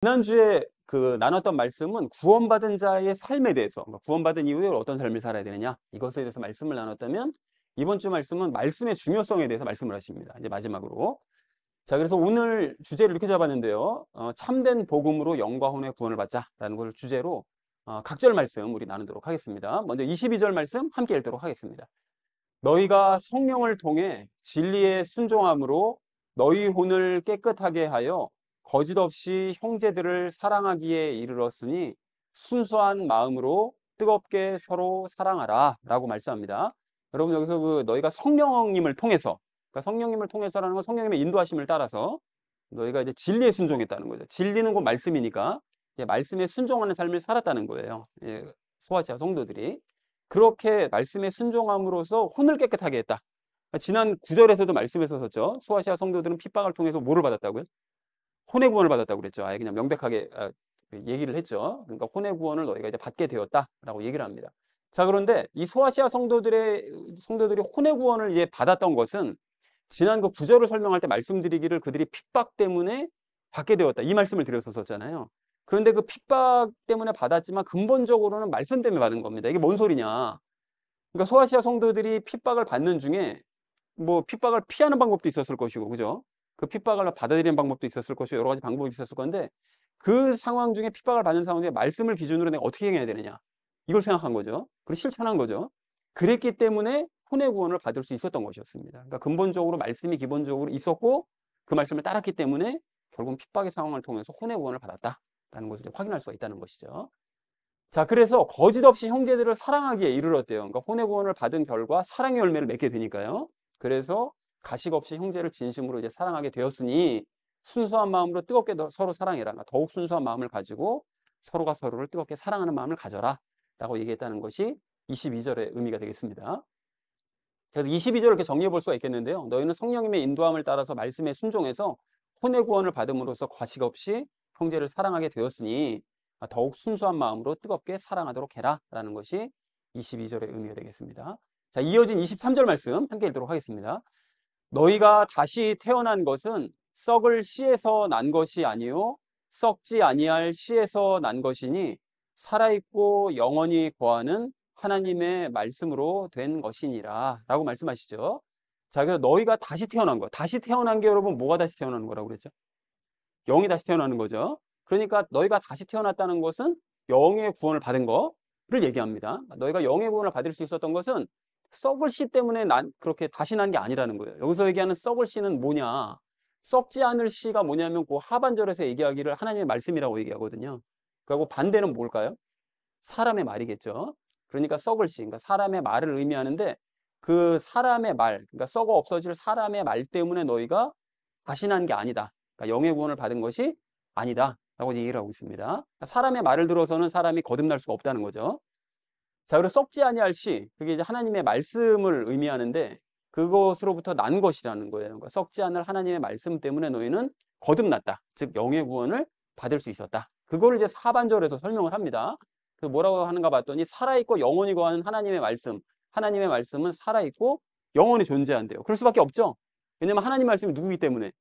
지난주에 나눴던 말씀은 구원받은 자의 삶에 대해서, 그러니까 구원받은 이후에 어떤 삶을 살아야 되느냐, 이것에 대해서 말씀을 나눴다면, 이번 주 말씀은 말씀의 중요성에 대해서 말씀을 하십니다. 이제 마지막으로. 자, 그래서 오늘 주제를 이렇게 잡았는데요. 참된 복음으로 영과 혼의 구원을 받자라는 것을 주제로 각절 말씀 우리 나누도록 하겠습니다. 먼저 22절 말씀 함께 읽도록 하겠습니다. 너희가 성령을 통해 진리에 순종함으로 너희 혼을 깨끗하게 하여 거짓 없이 형제들을 사랑하기에 이르렀으니 순수한 마음으로 뜨겁게 서로 사랑하라 라고 말씀합니다. 여러분, 여기서 너희가 성령님을 통해서, 그러니까 성령님을 통해서라는 건 성령님의 인도하심을 따라서 너희가 이제 진리에 순종했다는 거죠. 진리는 곧 말씀이니까 말씀에 순종하는 삶을 살았다는 거예요. 소아시아 성도들이. 그렇게 말씀에 순종함으로써 혼을 깨끗하게 했다. 지난 9절에서도 말씀했었죠. 소아시아 성도들은 핍박을 통해서 뭐를 받았다고요? 혼의 구원을 받았다고 그랬죠. 아예 그냥 명백하게 얘기를 했죠. 그러니까 혼의 구원을 너희가 이제 받게 되었다라고 얘기를 합니다. 자, 그런데 이 소아시아 성도들이 혼의 구원을 이제 받았던 것은 지난 그 9절을 설명할 때 말씀드리기를 그들이 핍박 때문에 받게 되었다. 이 말씀을 드렸었잖아요. 그런데 그 핍박 때문에 받았지만 근본적으로는 말씀 때문에 받은 겁니다. 이게 뭔 소리냐? 그러니까 소아시아 성도들이 핍박을 받는 중에 뭐 핍박을 피하는 방법도 있었을 것이고, 그죠? 그 핍박을 받아들이는 방법도 있었을 것이고, 여러 가지 방법이 있었을 건데, 그 상황 중에 핍박을 받는 상황 중에 말씀을 기준으로 내가 어떻게 행해야 되느냐? 이걸 생각한 거죠. 그리고 실천한 거죠. 그랬기 때문에 혼의 구원을 받을 수 있었던 것이었습니다. 그러니까 근본적으로 말씀이 기본적으로 있었고, 그 말씀을 따랐기 때문에 결국 핍박의 상황을 통해서 혼의 구원을 받았다라는 것을 이제 확인할 수가 있다는 것이죠. 자, 그래서 거짓 없이 형제들을 사랑하기에 이르렀대요. 그러니까 혼의 구원을 받은 결과 사랑의 열매를 맺게 되니까요. 그래서 가식 없이 형제를 진심으로 이제 사랑하게 되었으니 순수한 마음으로 뜨겁게 서로 사랑해라. 그러니까 더욱 순수한 마음을 가지고 서로가 서로를 뜨겁게 사랑하는 마음을 가져라. 라고 얘기했다는 것이 22절의 의미가 되겠습니다. 그래서 22절을 이렇게 정리해 볼 수가 있겠는데요. 너희는 성령님의 인도함을 따라서 말씀에 순종해서 혼의 구원을 받음으로써 과식 없이 형제를 사랑하게 되었으니 더욱 순수한 마음으로 뜨겁게 사랑하도록 해라 라는 것이 22절의 의미가 되겠습니다. 자, 이어진 23절 말씀 함께 읽도록 하겠습니다. 너희가 다시 태어난 것은 썩을 씨에서 난 것이 아니요 썩지 아니할 씨에서 난 것이니 살아있고 영원히 거하는 하나님의 말씀으로 된 것이니라 라고 말씀하시죠. 자, 그래서 너희가 다시 태어난 거. 다시 태어난 게 여러분 뭐가 다시 태어나는 거라고 그랬죠? 영이 다시 태어나는 거죠. 그러니까 너희가 다시 태어났다는 것은 영의 구원을 받은 거를 얘기합니다. 너희가 영의 구원을 받을 수 있었던 것은 썩을 씨 때문에 그렇게 다시 난 게 아니라는 거예요. 여기서 얘기하는 썩을 씨는 뭐냐? 썩지 않을 씨가 뭐냐면 그 하반절에서 얘기하기를 하나님의 말씀이라고 얘기하거든요. 그리고 반대는 뭘까요? 사람의 말이겠죠. 그러니까 썩을 씨, 그러니까 사람의 말을 의미하는데 그 사람의 말, 그러니까 썩어 없어질 사람의 말 때문에 너희가 다시 난 게 아니다. 그러니까 영의 구원을 받은 것이 아니다. 라고 얘기를 하고 있습니다. 사람의 말을 들어서는 사람이 거듭날 수가 없다는 거죠. 자, 그리고 썩지 아니할 씨, 그게 이제 하나님의 말씀을 의미하는데 그것으로부터 난 것이라는 거예요. 그러니까 썩지 않을 하나님의 말씀 때문에 너희는 거듭났다. 즉 영의 구원을 받을 수 있었다. 그거를 이제 하반절에서 설명을 합니다. 그 뭐라고 하는가 봤더니 살아있고 영원히 거하는 하나님의 말씀. 하나님의 말씀은 살아있고 영원히 존재한대요. 그럴 수밖에 없죠. 왜냐면 하나님 말씀이 누구기 때문에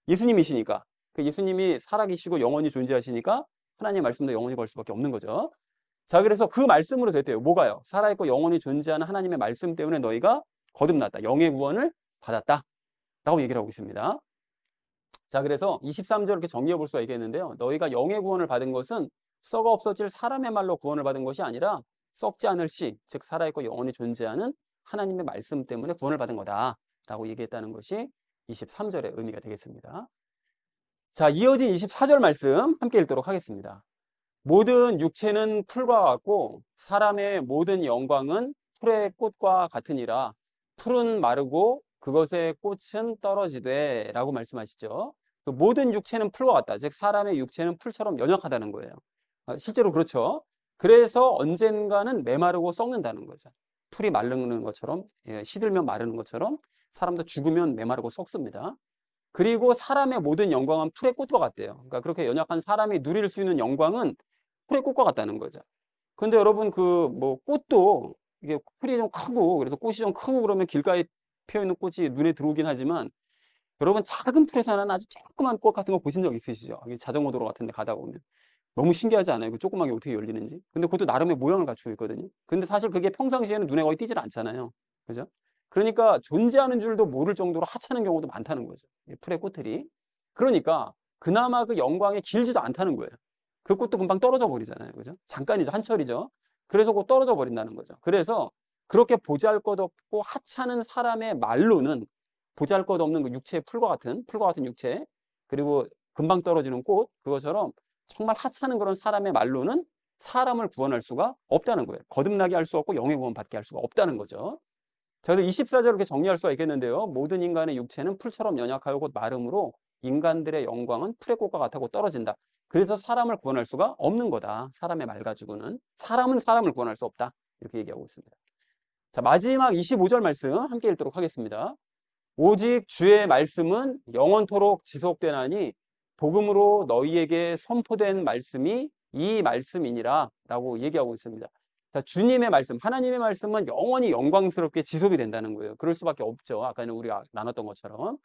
예수님이시니까. 그 예수님이 살아계시고 영원히 존재하시니까 하나님의 말씀도 영원히 걸 수밖에 없는 거죠. 자, 그래서 그 말씀으로 됐대요. 뭐가요? 살아있고 영원히 존재하는 하나님의 말씀 때문에 너희가 거듭났다. 영의 구원을 받았다. 라고 얘기를 하고 있습니다. 자, 그래서 23절 이렇게 정리해 볼 수가 있겠는데요. 너희가 영의 구원을 받은 것은 썩어 없어질 사람의 말로 구원을 받은 것이 아니라 썩지 않을 씨, 즉 살아있고 영원히 존재하는 하나님의 말씀 때문에 구원을 받은 거다. 라고 얘기했다는 것이 23절의 의미가 되겠습니다. 자, 이어진 24절 말씀 함께 읽도록 하겠습니다. 모든 육체는 풀과 같고 사람의 모든 영광은 풀의 꽃과 같으니라. 풀은 마르고 그것의 꽃은 떨어지되 라고 말씀하시죠. 그 모든 육체는 풀과 같다. 즉 사람의 육체는 풀처럼 연약하다는 거예요. 실제로 그렇죠. 그래서 언젠가는 메마르고 썩는다는 거죠. 풀이 마르는 것처럼, 시들면 마르는 것처럼 사람도 죽으면 메마르고 썩습니다. 그리고 사람의 모든 영광은 풀의 꽃과 같대요. 그러니까 그렇게 연약한 사람이 누릴 수 있는 영광은 풀의 꽃과 같다는 거죠. 근데 여러분 꽃도 이게 풀이 좀 크고 그래서 꽃이 좀 크고 그러면 길가에 피어 있는 꽃이 눈에 들어오긴 하지만 여러분 작은 풀에서 나는 아주 조그만 꽃 같은 거 보신 적 있으시죠? 여기 자전거 도로 같은 데 가다 보면. 너무 신기하지 않아요? 그 조그맣게 어떻게 열리는지. 근데 그것도 나름의 모양을 갖추고 있거든요. 근데 사실 그게 평상시에는 눈에 거의 띄질 않잖아요. 그죠? 그러니까 존재하는 줄도 모를 정도로 하찮은 경우도 많다는 거죠. 이 풀의 꽃들이. 그러니까 그나마 그 영광이 길지도 않다는 거예요. 그 꽃도 금방 떨어져 버리잖아요. 그죠? 잠깐이죠. 한철이죠. 그래서 곧 떨어져 버린다는 거죠. 그래서 그렇게 보잘것없고 하찮은 사람의 말로는 보잘것없는 그 육체의 풀과 같은 육체, 그리고 금방 떨어지는 꽃, 그것처럼 정말 하찮은 그런 사람의 말로는 사람을 구원할 수가 없다는 거예요. 거듭나게 할 수 없고 영의 구원 받게 할 수가 없다는 거죠. 자, 그래서 24절을 이렇게 정리할 수가 있겠는데요. 모든 인간의 육체는 풀처럼 연약하여 곧 마름으로 인간들의 영광은 풀의 꽃과 같아 곧 떨어진다. 그래서 사람을 구원할 수가 없는 거다. 사람의 말 가지고는. 사람은 사람을 구원할 수 없다. 이렇게 얘기하고 있습니다. 자, 마지막 25절 말씀 함께 읽도록 하겠습니다. 오직 주의 말씀은 영원토록 지속되나니 복음으로 너희에게 선포된 말씀이 이 말씀이니라 라고 얘기하고 있습니다. 자, 주님의 말씀, 하나님의 말씀은 영원히 영광스럽게 지속이 된다는 거예요. 그럴 수밖에 없죠. 아까는 우리가 나눴던 것처럼.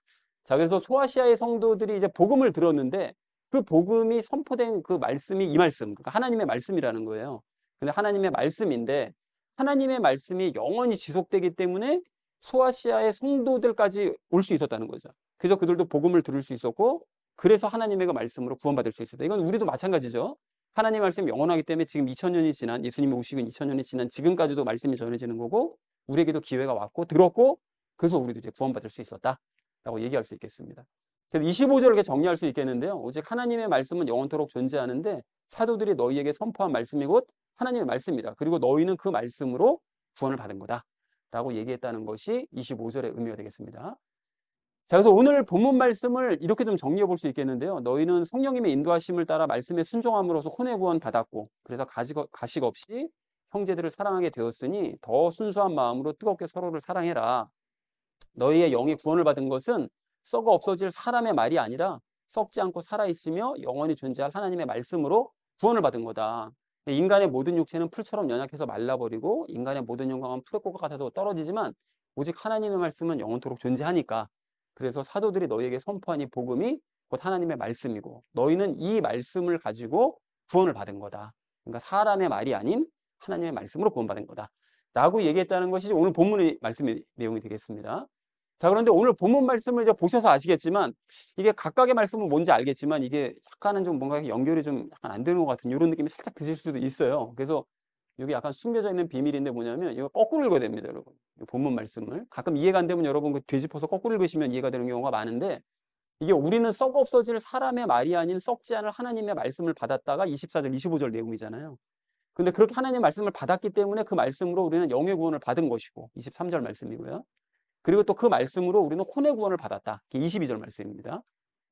자, 그래서 소아시아의 성도들이 이제 복음을 들었는데 그 복음이 선포된 그 말씀이 이 말씀, 그러니까 하나님의 말씀이라는 거예요. 근데 하나님의 말씀인데 하나님의 말씀이 영원히 지속되기 때문에 소아시아의 성도들까지 올 수 있었다는 거죠. 그래서 그들도 복음을 들을 수 있었고 그래서 하나님의 그 말씀으로 구원받을 수 있었다. 이건 우리도 마찬가지죠. 하나님의 말씀이 영원하기 때문에 지금 2000년이 지난 예수님이 오시고 2000년이 지난 지금까지도 말씀이 전해지는 거고 우리에게도 기회가 왔고 들었고 그래서 우리도 이제 구원받을 수 있었다라고 얘기할 수 있겠습니다. 그래서 25절을 이렇게 정리할 수 있겠는데요. 오직 하나님의 말씀은 영원토록 존재하는데 사도들이 너희에게 선포한 말씀이 곧 하나님의 말씀이다. 그리고 너희는 그 말씀으로 구원을 받은 거다. 라고 얘기했다는 것이 25절의 의미가 되겠습니다. 자, 그래서 오늘 본문 말씀을 이렇게 좀 정리해 볼 수 있겠는데요. 너희는 성령님의 인도하심을 따라 말씀에 순종함으로써 혼의 구원 받았고 그래서 가식 없이 형제들을 사랑하게 되었으니 더 순수한 마음으로 뜨겁게 서로를 사랑해라. 너희의 영이 구원을 받은 것은 썩어 없어질 사람의 말이 아니라 썩지 않고 살아있으며 영원히 존재할 하나님의 말씀으로 구원을 받은 거다. 인간의 모든 육체는 풀처럼 연약해서 말라버리고 인간의 모든 영광은 풀의 꽃과 같아서 떨어지지만 오직 하나님의 말씀은 영원토록 존재하니까 그래서 사도들이 너희에게 선포한 이 복음이 곧 하나님의 말씀이고 너희는 이 말씀을 가지고 구원을 받은 거다. 그러니까 사람의 말이 아닌 하나님의 말씀으로 구원받은 거다. 라고 얘기했다는 것이 오늘 본문의 말씀의 내용이 되겠습니다. 자, 그런데 오늘 본문 말씀을 이제 보셔서 아시겠지만 이게 각각의 말씀은 뭔지 알겠지만 이게 약간은 좀 뭔가 연결이 좀 약간 안 되는 것 같은 이런 느낌이 살짝 드실 수도 있어요. 그래서 여기 약간 숨겨져 있는 비밀인데 뭐냐면 이거 거꾸로 읽어야 됩니다, 여러분. 이 본문 말씀을. 가끔 이해가 안 되면 여러분 그 되짚어서 거꾸로 읽으시면 이해가 되는 경우가 많은데 이게 우리는 썩어 없어질 사람의 말이 아닌 썩지 않을 하나님의 말씀을 받았다가 24절, 25절 내용이잖아요. 근데 그렇게 하나님의 말씀을 받았기 때문에 그 말씀으로 우리는 영의 구원을 받은 것이고 23절 말씀이고요. 그리고 또 그 말씀으로 우리는 혼의 구원을 받았다. 22절 말씀입니다.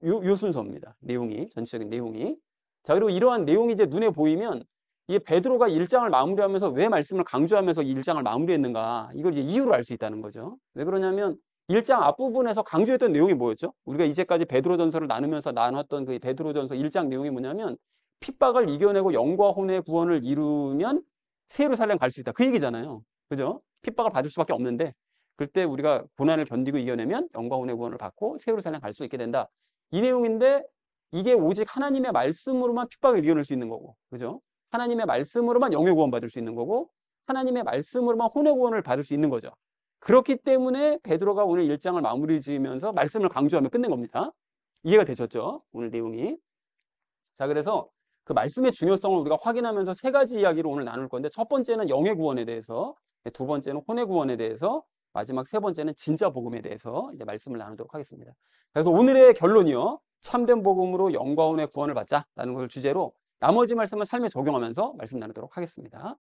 요 순서입니다. 내용이, 전체적인 내용이. 자, 그리고 이러한 내용이 이제 눈에 보이면 이게 베드로가 1장을 마무리하면서 왜 말씀을 강조하면서 1장을 마무리했는가 이걸 이제 이유로 알 수 있다는 거죠. 왜 그러냐면 1장 앞부분에서 강조했던 내용이 뭐였죠? 우리가 이제까지 베드로전서를 나누면서 나눴던 그 베드로전서 1장 내용이 뭐냐면 핍박을 이겨내고 영과 혼의 구원을 이루면 새 예루살렘 갈 수 있다. 그 얘기잖아요. 그죠? 핍박을 받을 수밖에 없는데 그때 우리가 고난을 견디고 이겨내면 영과 혼의 구원을 받고 새 예루살렘 갈 수 있게 된다. 이 내용인데 이게 오직 하나님의 말씀으로만 핍박을 이겨낼 수 있는 거고. 그죠? 하나님의 말씀으로만 영의 구원 받을 수 있는 거고 하나님의 말씀으로만 혼의 구원을 받을 수 있는 거죠. 그렇기 때문에 베드로가 오늘 1장을 마무리 지으면서 말씀을 강조하며 끝낸 겁니다. 이해가 되셨죠? 오늘 내용이. 자, 그래서 그 말씀의 중요성을 우리가 확인하면서 세 가지 이야기를 오늘 나눌 건데 첫 번째는 영의 구원에 대해서, 두 번째는 혼의 구원에 대해서, 마지막 세 번째는 진짜 복음에 대해서 이제 말씀을 나누도록 하겠습니다. 그래서 오늘의 결론이요. 참된 복음으로 영과 혼의 구원을 받자라는 것을 주제로 나머지 말씀을 삶에 적용하면서 말씀 나누도록 하겠습니다.